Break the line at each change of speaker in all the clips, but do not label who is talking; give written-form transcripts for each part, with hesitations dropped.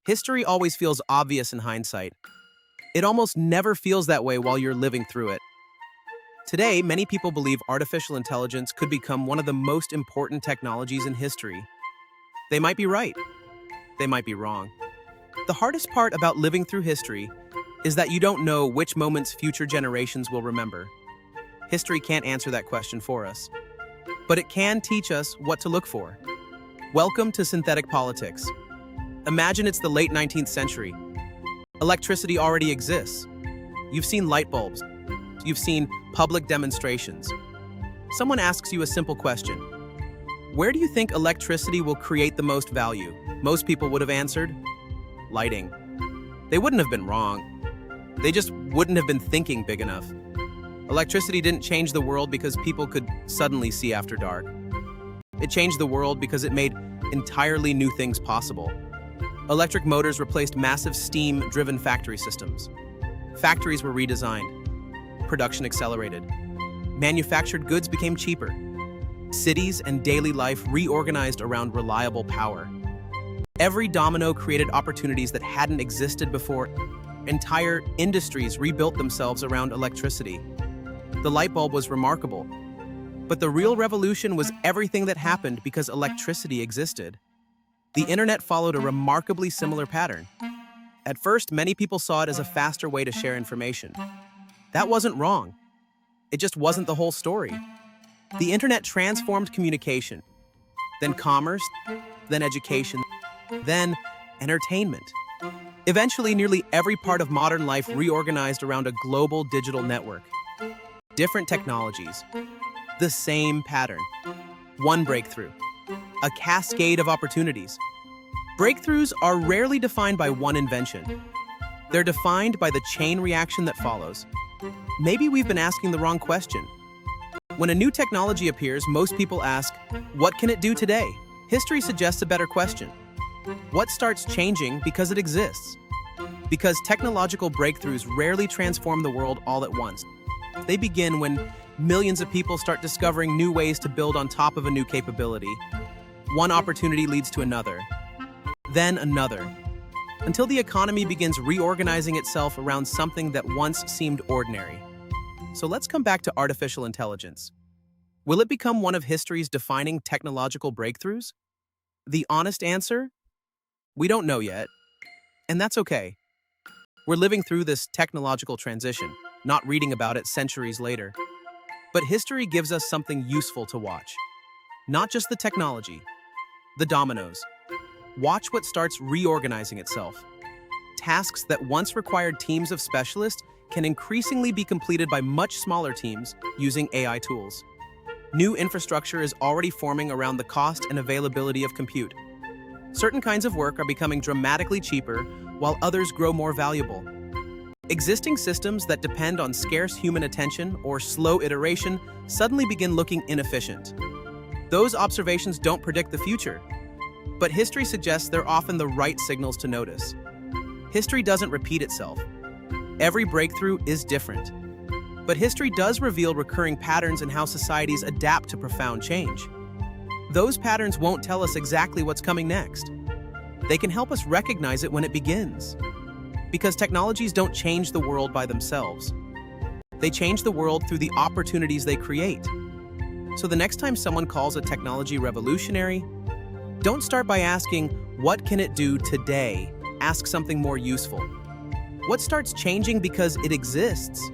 History always feels obvious in hindsight. It almost never feels that way while you're living through it. Today, many people believe artificial intelligence could become one of the most important technologies in history. They might be right. They might be wrong. The hardest part about living through history is that you don't know which moments future generations will remember. History can't answer that question for us, but it can teach us what to look for. Welcome to Synthetic Politics. Imagine it's the late 19th century. Electricity already exists. You've seen light bulbs. You've seen public demonstrations. Someone asks you a simple question. Where do you think electricity will create the most value? Most people would have answered, lighting. They wouldn't have been wrong. They just wouldn't have been thinking big enough. Electricity didn't change the world because people could suddenly see after dark. It changed the world because it made entirely new things possible. Electric motors replaced massive steam-driven factory systems. Factories were redesigned. Production accelerated. Manufactured goods became cheaper. Cities and daily life reorganized around reliable power. Every domino created opportunities that hadn't existed before. Entire industries rebuilt themselves around electricity. The light bulb was remarkable, but the real revolution was everything that happened because electricity existed. The internet followed a remarkably similar pattern. At first, many people saw it as a faster way to share information. That wasn't wrong. It just wasn't the whole story. The internet transformed communication, then commerce, then education, then entertainment. Eventually, nearly every part of modern life reorganized around a global digital network. Different technologies, the same pattern. One breakthrough, a cascade of opportunities. Breakthroughs are rarely defined by one invention. They're defined by the chain reaction that follows. Maybe we've been asking the wrong question. When a new technology appears, most people ask, what can it do today? History suggests a better question. What starts changing because it exists? Because technological breakthroughs rarely transform the world all at once. They begin when millions of people start discovering new ways to build on top of a new capability. One opportunity leads to another, then another, until the economy begins reorganizing itself around something that once seemed ordinary. So let's come back to artificial intelligence. Will it become one of history's defining technological breakthroughs? The honest answer? We don't know yet, and that's okay. We're living through this technological transition, not reading about it centuries later. But history gives us something useful to watch. Not just the technology, the dominoes. Watch what starts reorganizing itself. Tasks that once required teams of specialists can increasingly be completed by much smaller teams using AI tools. New infrastructure is already forming around the cost and availability of compute. Certain kinds of work are becoming dramatically cheaper, while others grow more valuable. Existing systems that depend on scarce human attention or slow iteration suddenly begin looking inefficient. Those observations don't predict the future, but history suggests they're often the right signals to notice. History doesn't repeat itself. Every breakthrough is different. But history does reveal recurring patterns in how societies adapt to profound change. Those patterns won't tell us exactly what's coming next. They can help us recognize it when it begins. Because technologies don't change the world by themselves. They change the world through the opportunities they create. So the next time someone calls a technology revolutionary, don't start by asking, what can it do today? Ask something more useful. What starts changing because it exists?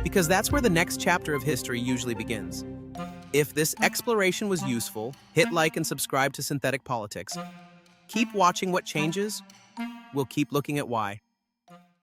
Because that's where the next chapter of history usually begins. If this exploration was useful, hit like and subscribe to Synthetic Politics. Keep watching what changes. We'll keep looking at why.